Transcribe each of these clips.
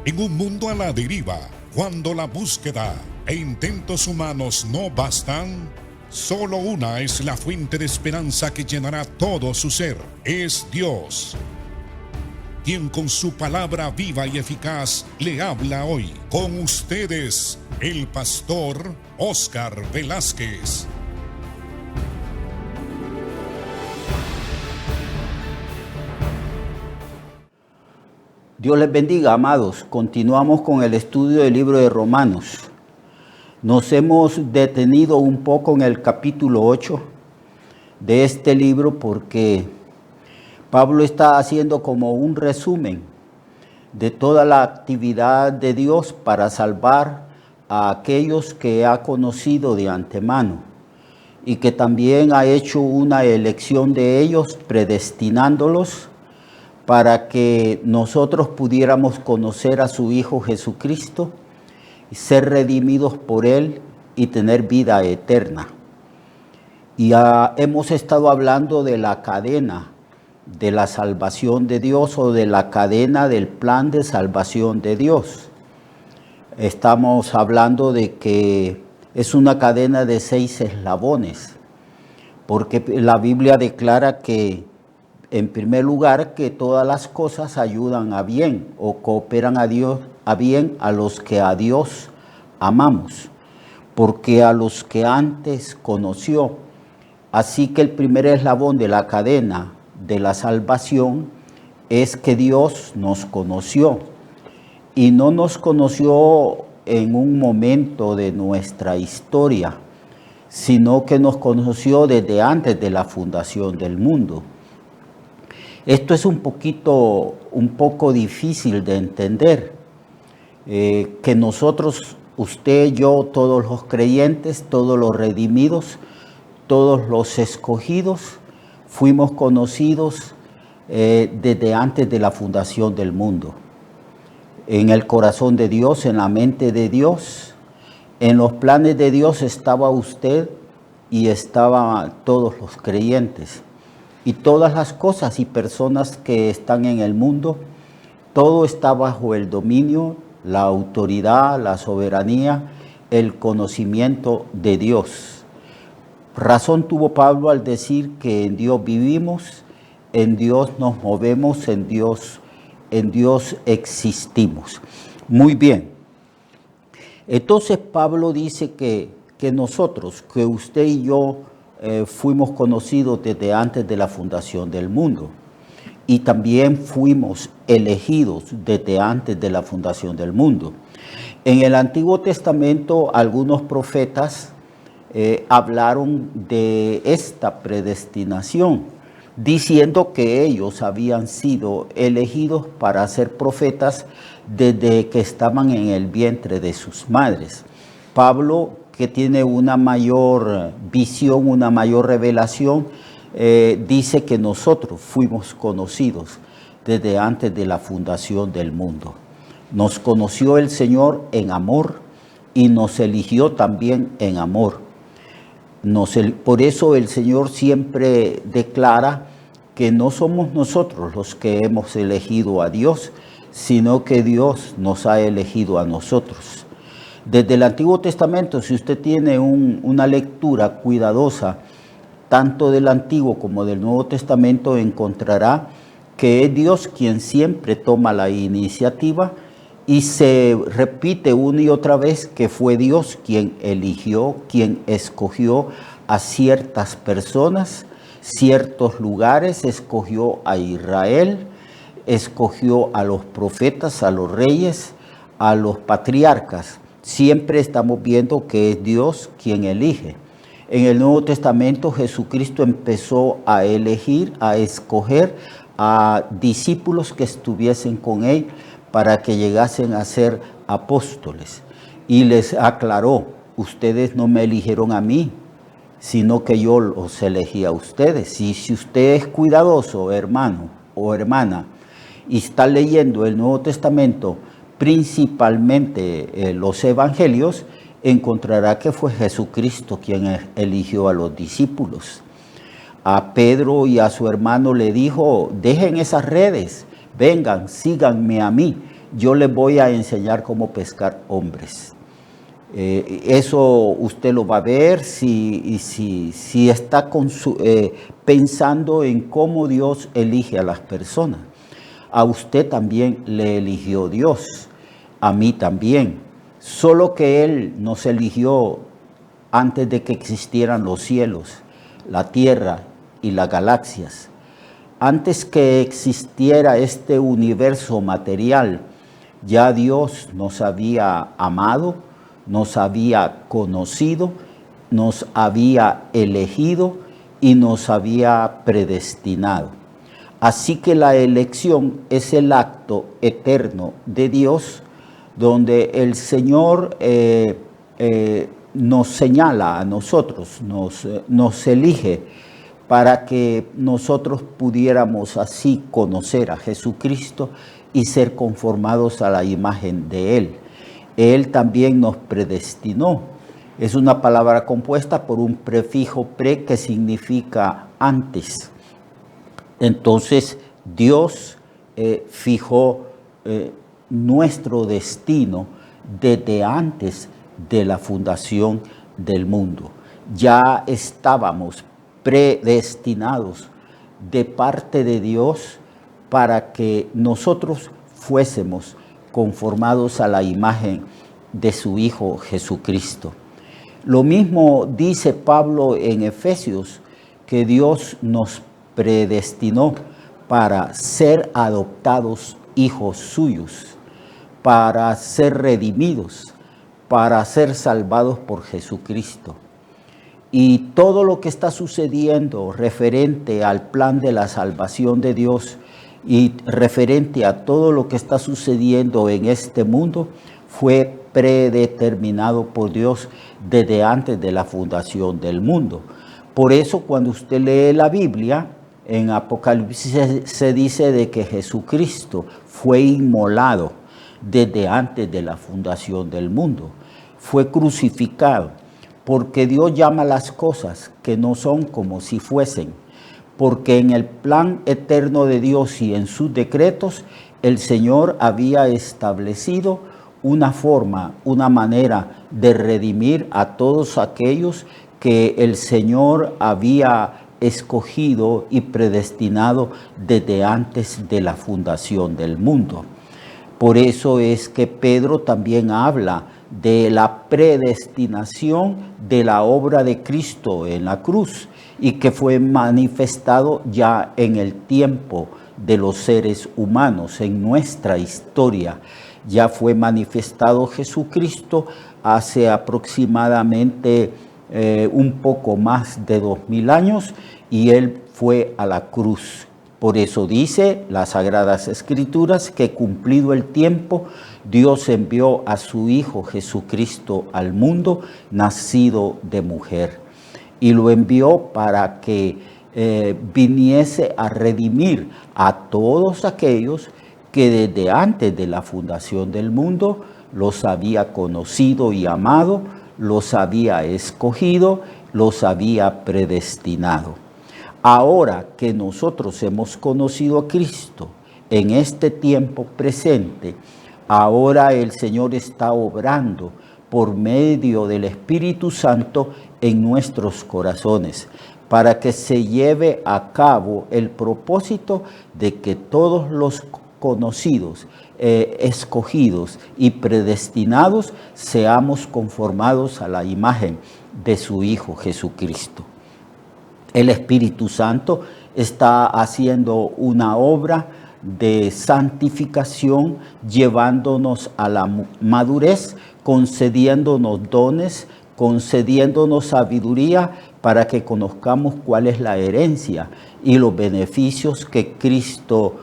En un mundo a la deriva, cuando la búsqueda e intentos humanos no bastan, solo una es la fuente de esperanza que llenará todo su ser. Es Dios, quien con su palabra viva y eficaz le habla hoy. Con ustedes, el pastor Óscar Velázquez. Dios les bendiga, amados. Continuamos con el estudio del libro de Romanos. Nos hemos detenido un poco en el capítulo 8 de este libro porque Pablo está haciendo como un resumen de toda la actividad de Dios para salvar a aquellos que ha conocido de antemano y que también ha hecho una elección de ellos, predestinándolos para que nosotros pudiéramos conocer a su Hijo Jesucristo, ser redimidos por Él y tener vida eterna. Y hemos estado hablando de la cadena de la salvación de Dios o de la cadena del plan de salvación de Dios. Estamos hablando de que es una cadena de 6 eslabones, porque la Biblia declara que en primer lugar, que todas las cosas ayudan a bien o cooperan a bien a los que a Dios amamos, porque a los que antes conoció. Así que el primer eslabón de la cadena de la salvación es que Dios nos conoció y no nos conoció en un momento de nuestra historia, sino que nos conoció desde antes de la fundación del mundo. Esto es un poco difícil de entender, que nosotros, usted, yo, todos los creyentes, todos los redimidos, todos los escogidos, fuimos conocidos desde antes de la fundación del mundo. En el corazón de Dios, en la mente de Dios, en los planes de Dios estaba usted y estaban todos los creyentes. Y todas las cosas y personas que están en el mundo, todo está bajo el dominio, la autoridad, la soberanía, el conocimiento de Dios. Razón tuvo Pablo al decir que en Dios vivimos, en Dios nos movemos, en Dios existimos. Muy bien. Entonces Pablo dice que nosotros, que usted y yo, fuimos conocidos desde antes de la fundación del mundo y también fuimos elegidos desde antes de la fundación del mundo. En el Antiguo Testamento algunos profetas hablaron de esta predestinación, diciendo que ellos habían sido elegidos para ser profetas desde que estaban en el vientre de sus madres. Pablo, que tiene una mayor visión, una mayor revelación, dice que nosotros fuimos conocidos desde antes de la fundación del mundo. Nos conoció el Señor en amor y nos eligió también en amor. Por eso el Señor siempre declara que no somos nosotros los que hemos elegido a Dios, sino que Dios nos ha elegido a nosotros. Desde el Antiguo Testamento, si usted tiene una lectura cuidadosa, tanto del Antiguo como del Nuevo Testamento, encontrará que es Dios quien siempre toma la iniciativa y se repite una y otra vez que fue Dios quien eligió, quien escogió a ciertas personas, ciertos lugares, escogió a Israel, escogió a los profetas, a los reyes, a los patriarcas. Siempre estamos viendo que es Dios quien elige. En el Nuevo Testamento Jesucristo empezó a elegir, a escoger a discípulos que estuviesen con Él para que llegasen a ser apóstoles. Y les aclaró, ustedes no me eligieron a mí, sino que yo los elegí a ustedes. Y si usted es cuidadoso, hermano o hermana, y está leyendo el Nuevo Testamento, principalmente los evangelios, encontrará que fue Jesucristo quien eligió a los discípulos. A Pedro y a su hermano le dijo, dejen esas redes, vengan, síganme a mí. yo les voy a enseñar cómo pescar hombres. Eso usted lo va a ver si está pensando en cómo Dios elige a las personas. A usted también le eligió Dios, a mí también. Solo que Él nos eligió antes de que existieran los cielos, la tierra y las galaxias. Antes que existiera este universo material, ya Dios nos había amado, nos había conocido, nos había elegido y nos había predestinado. Así que la elección es el acto eterno de Dios, donde el Señor nos señala a nosotros, nos elige para que nosotros pudiéramos así conocer a Jesucristo y ser conformados a la imagen de Él. Él también nos predestinó. Es una palabra compuesta por un prefijo pre que significa antes. Entonces Dios fijó nuestro destino desde antes de la fundación del mundo. Ya estábamos predestinados de parte de Dios para que nosotros fuésemos conformados a la imagen de su Hijo Jesucristo. Lo mismo dice Pablo en Efesios, que Dios nos predestinó para ser adoptados hijos suyos, para ser redimidos, para ser salvados por Jesucristo. Y todo lo que está sucediendo referente al plan de la salvación de Dios y referente a todo lo que está sucediendo en este mundo fue predeterminado por Dios desde antes de la fundación del mundo. Por eso cuando usted lee la Biblia, en Apocalipsis se dice de que Jesucristo fue inmolado desde antes de la fundación del mundo. Fue crucificado, porque Dios llama las cosas que no son como si fuesen, porque en el plan eterno de Dios y en sus decretos, el Señor había establecido una forma, una manera de redimir a todos aquellos que el Señor había escogido y predestinado desde antes de la fundación del mundo. Por eso es que Pedro también habla de la predestinación de la obra de Cristo en la cruz y que fue manifestado ya en el tiempo de los seres humanos, en nuestra historia. Ya fue manifestado Jesucristo hace aproximadamente un poco más de 2000 años y Él fue a la cruz. Por eso dice las Sagradas Escrituras que cumplido el tiempo, Dios envió a su Hijo Jesucristo al mundo, nacido de mujer. Y lo envió para que viniese a redimir a todos aquellos que desde antes de la fundación del mundo los había conocido y amado, los había escogido, los había predestinado. Ahora que nosotros hemos conocido a Cristo en este tiempo presente, ahora el Señor está obrando por medio del Espíritu Santo en nuestros corazones, para que se lleve a cabo el propósito de que todos los conocidos, escogidos y predestinados seamos conformados a la imagen de su Hijo Jesucristo. El Espíritu Santo está haciendo una obra de santificación, llevándonos a la madurez, concediéndonos dones, concediéndonos sabiduría para que conozcamos cuál es la herencia y los beneficios que Cristo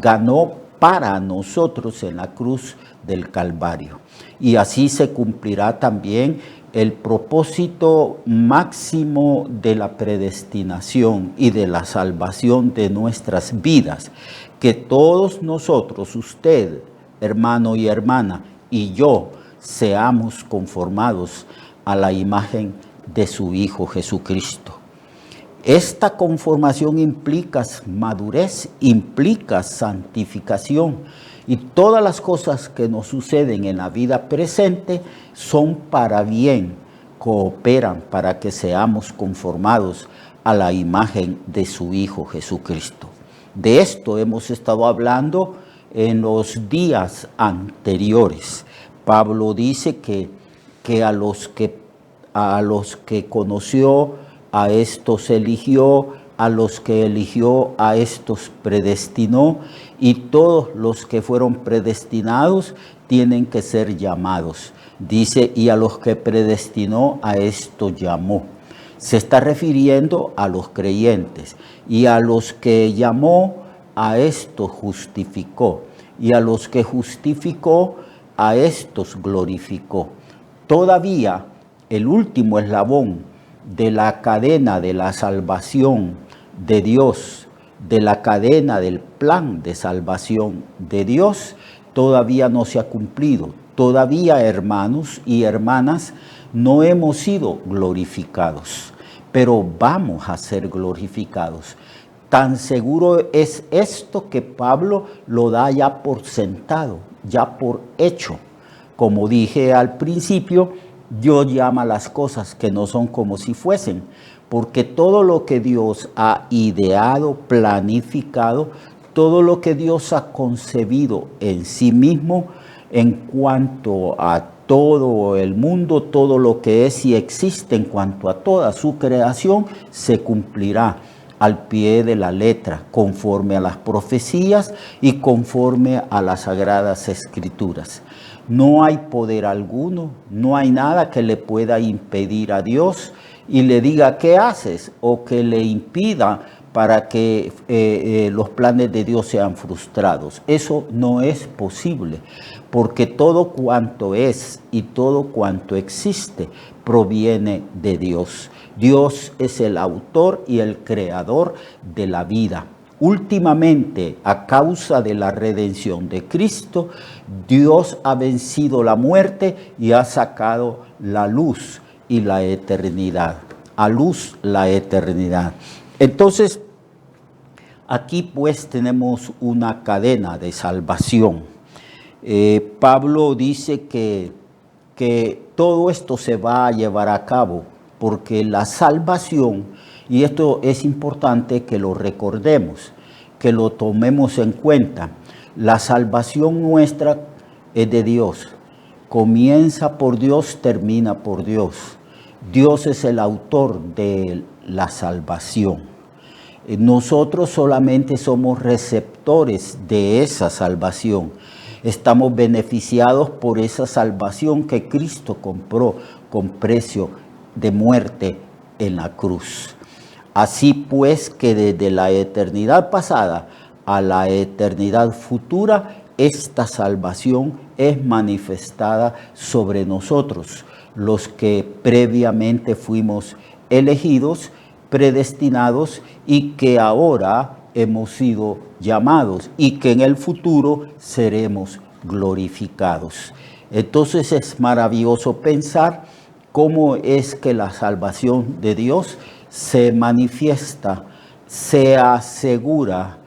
ganó para nosotros en la cruz del Calvario. Y así se cumplirá también el propósito máximo de la predestinación y de la salvación de nuestras vidas, que todos nosotros, usted, hermano y hermana, y yo, seamos conformados a la imagen de su Hijo Jesucristo. Esta conformación implica madurez, implica santificación. Y todas las cosas que nos suceden en la vida presente son para bien, cooperan para que seamos conformados a la imagen de su Hijo Jesucristo. De esto hemos estado hablando en los días anteriores. Pablo dice que a los que conoció, a estos eligió, a los que eligió, a estos predestinó, y todos los que fueron predestinados tienen que ser llamados. Dice, y a los que predestinó, a esto llamó. Se está refiriendo a los creyentes, y a los que llamó, a estos justificó, y a los que justificó, a estos glorificó. Todavía el último eslabón de la cadena de la salvación de Dios, de la cadena del plan de salvación de Dios, todavía no se ha cumplido. Todavía, hermanos y hermanas, no hemos sido glorificados, pero vamos a ser glorificados. Tan seguro es esto que Pablo lo da ya por sentado, ya por hecho. Como dije al principio, Dios llama las cosas que no son como si fuesen, porque todo lo que Dios ha ideado, planificado, todo lo que Dios ha concebido en sí mismo, en cuanto a todo el mundo, todo lo que es y existe en cuanto a toda su creación, se cumplirá al pie de la letra, conforme a las profecías y conforme a las sagradas escrituras. No hay poder alguno, no hay nada que le pueda impedir a Dios y le diga qué haces o que le impida para que los planes de Dios sean frustrados. Eso no es posible, porque todo cuanto es y todo cuanto existe proviene de Dios. Dios es el autor y el creador de la vida. Últimamente, a causa de la redención de Cristo, Dios ha vencido la muerte y ha sacado la luz y la eternidad. A luz la eternidad. Entonces, aquí pues tenemos una cadena de salvación. Pablo dice que todo esto se va a llevar a cabo porque la salvación, y esto es importante que lo recordemos, que lo tomemos en cuenta, la salvación nuestra es de Dios. Comienza por Dios, termina por Dios. Dios es el autor de la salvación. Nosotros solamente somos receptores de esa salvación. Estamos beneficiados por esa salvación que Cristo compró con precio de muerte en la cruz. Así pues que desde la eternidad pasada a la eternidad futura, esta salvación es manifestada sobre nosotros, los que previamente fuimos elegidos, predestinados y que ahora hemos sido llamados y que en el futuro seremos glorificados. Entonces es maravilloso pensar cómo es que la salvación de Dios se manifiesta, se asegura,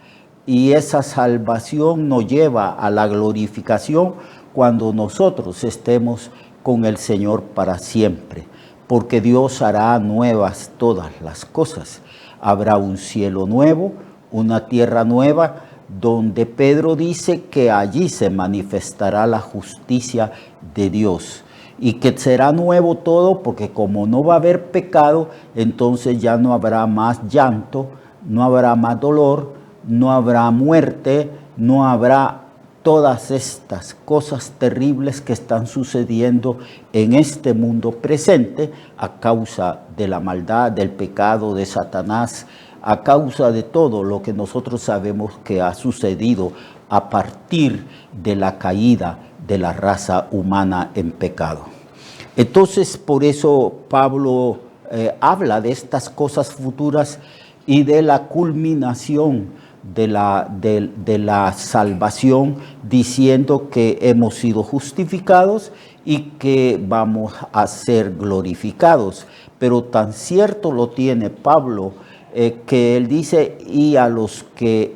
y esa salvación nos lleva a la glorificación cuando nosotros estemos con el Señor para siempre, porque Dios hará nuevas todas las cosas. Habrá un cielo nuevo, una tierra nueva, donde Pedro dice que allí se manifestará la justicia de Dios y que será nuevo todo, porque como no va a haber pecado, entonces ya no habrá más llanto, no habrá más dolor, no habrá muerte, no habrá todas estas cosas terribles que están sucediendo en este mundo presente a causa de la maldad, del pecado de Satanás, a causa de todo lo que nosotros sabemos que ha sucedido a partir de la caída de la raza humana en pecado. Entonces, por eso Pablo habla de estas cosas futuras y de la culminación de la salvación, diciendo que hemos sido justificados y que vamos a ser glorificados. Pero tan cierto lo tiene Pablo que él dice, y a los que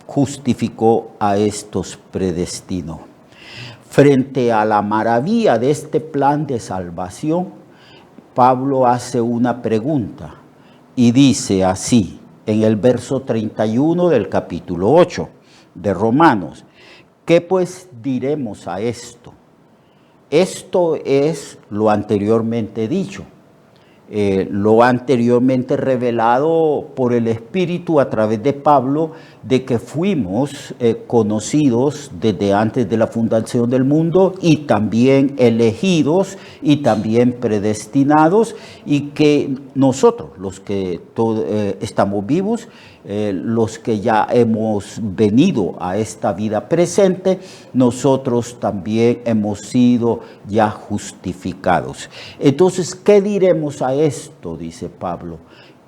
justificó, a estos predestinó. Frente a la maravilla de este plan de salvación, Pablo hace una pregunta y dice así, en el verso 31 del capítulo 8 de Romanos: ¿qué pues diremos a esto? Esto es lo anteriormente dicho, lo anteriormente revelado por el Espíritu a través de Pablo, de que fuimos conocidos desde antes de la fundación del mundo, y también elegidos y también predestinados, y que nosotros, los que estamos vivos, los que ya hemos venido a esta vida presente, nosotros también hemos sido ya justificados. Entonces, ¿qué diremos a esto? Dice Pablo: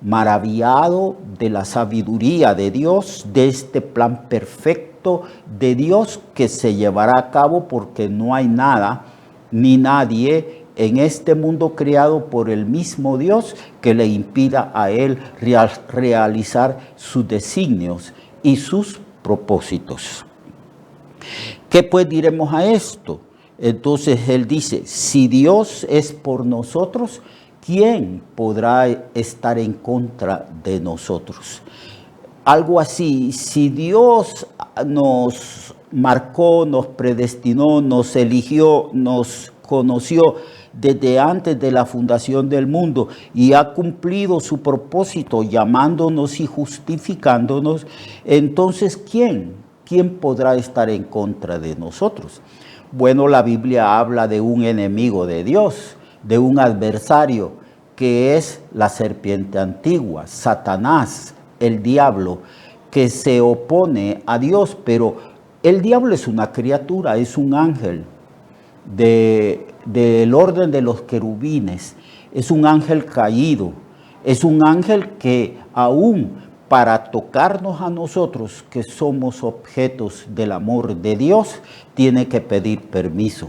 maravillado de la sabiduría de Dios, de este plan perfecto de Dios que se llevará a cabo, porque no hay nada ni nadie en este mundo creado por el mismo Dios que le impida a él realizar sus designios y sus propósitos. ¿Qué pues diremos a esto? Entonces él dice: si Dios es por nosotros, ¿quién podrá estar en contra de nosotros? Algo así: si Dios nos marcó, nos predestinó, nos eligió, nos conoció desde antes de la fundación del mundo y ha cumplido su propósito llamándonos y justificándonos, entonces ¿quién podrá estar en contra de nosotros? Bueno, la Biblia habla de un enemigo de Dios, de un adversario, que es la serpiente antigua, Satanás, el diablo, que se opone a Dios. Pero el diablo es una criatura, es un ángel del orden de los querubines, es un ángel caído, es un ángel que aún para tocarnos a nosotros, que somos objetos del amor de Dios, tiene que pedir permiso.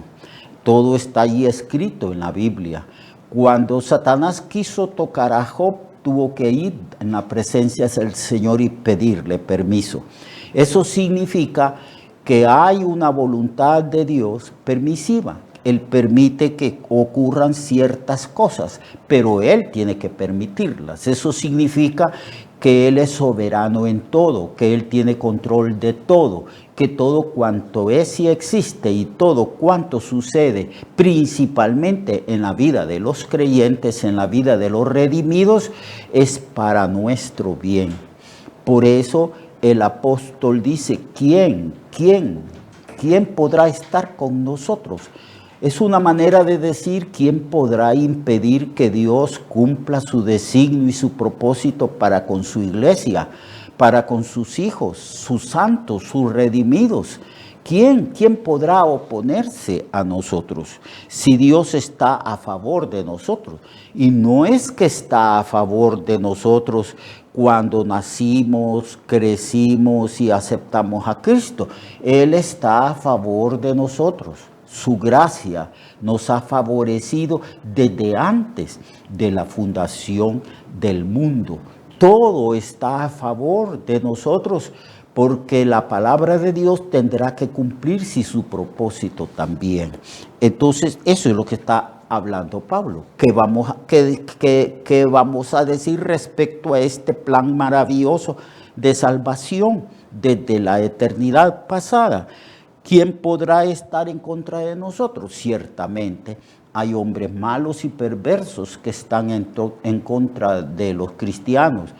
Todo está allí escrito en la Biblia. Cuando Satanás quiso tocar a Job, tuvo que ir en la presencia del Señor y pedirle permiso. Eso significa que hay una voluntad de Dios permisiva. Él permite que ocurran ciertas cosas, pero Él tiene que permitirlas. Eso significa que Él es soberano en todo, que Él tiene control de todo, que todo cuanto es y existe y todo cuanto sucede, principalmente en la vida de los creyentes, en la vida de los redimidos, es para nuestro bien. Por eso el apóstol dice: ¿quién podrá estar con nosotros? Es una manera de decir: ¿quién podrá impedir que Dios cumpla su designio y su propósito para con su iglesia, para con sus hijos, sus santos, sus redimidos? ¿Quién podrá oponerse a nosotros si Dios está a favor de nosotros? Y no es que está a favor de nosotros cuando nacimos, crecimos y aceptamos a Cristo. Él está a favor de nosotros. Su gracia nos ha favorecido desde antes de la fundación del mundo. Todo está a favor de nosotros, porque la palabra de Dios tendrá que cumplirse y su propósito también. Entonces, eso es lo que está hablando Pablo. ¿Qué vamos a decir respecto a este plan maravilloso de salvación desde la eternidad pasada? ¿Quién podrá estar en contra de nosotros? Ciertamente hay hombres malos y perversos que están en contra de los cristianos,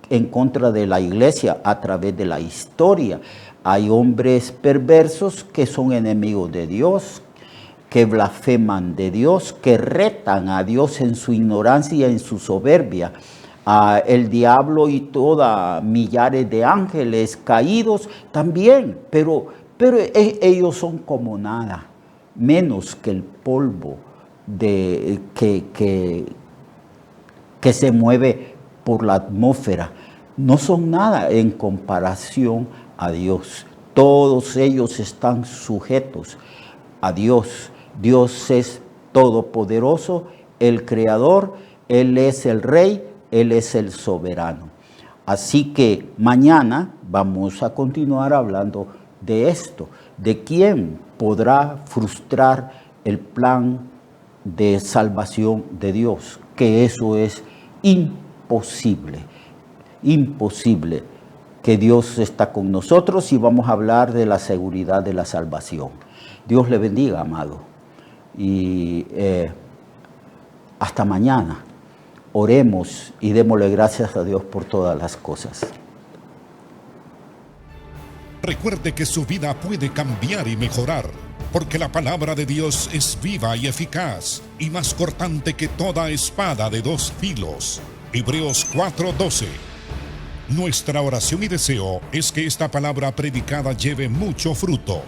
en contra de la iglesia a través de la historia. Hay hombres perversos que son enemigos de Dios, que blasfeman de Dios, que retan a Dios en su ignorancia y en su soberbia. El diablo y toda millares de ángeles caídos también, pero ellos son como nada, menos que el polvo que se mueve por la atmósfera. No son nada en comparación a Dios. Todos ellos están sujetos a Dios. Dios es todopoderoso, el creador, Él es el rey, Él es el soberano. Así que mañana vamos a continuar hablando de esto, de quién podrá frustrar el plan de salvación de Dios, que eso es imposible, imposible, que Dios está con nosotros, y vamos a hablar de la seguridad de la salvación. Dios le bendiga, amado, y hasta mañana. Oremos y démosle gracias a Dios por todas las cosas. Recuerde que su vida puede cambiar y mejorar, porque la palabra de Dios es viva y eficaz, y más cortante que toda espada de dos filos. Hebreos 4:12. Nuestra oración y deseo es que esta palabra predicada lleve mucho fruto.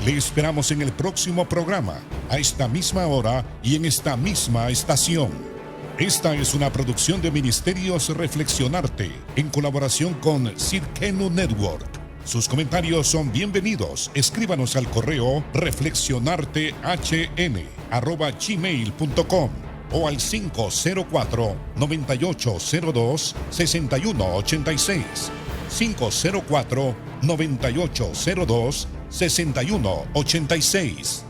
Le esperamos en el próximo programa, a esta misma hora y en esta misma estación. Esta es una producción de Ministerios Reflexionarte, en colaboración con Cirkenu Network. Sus comentarios son bienvenidos. Escríbanos al correo reflexionartehn@gmail.com o al 504-9802-6186. 504-9802-6186.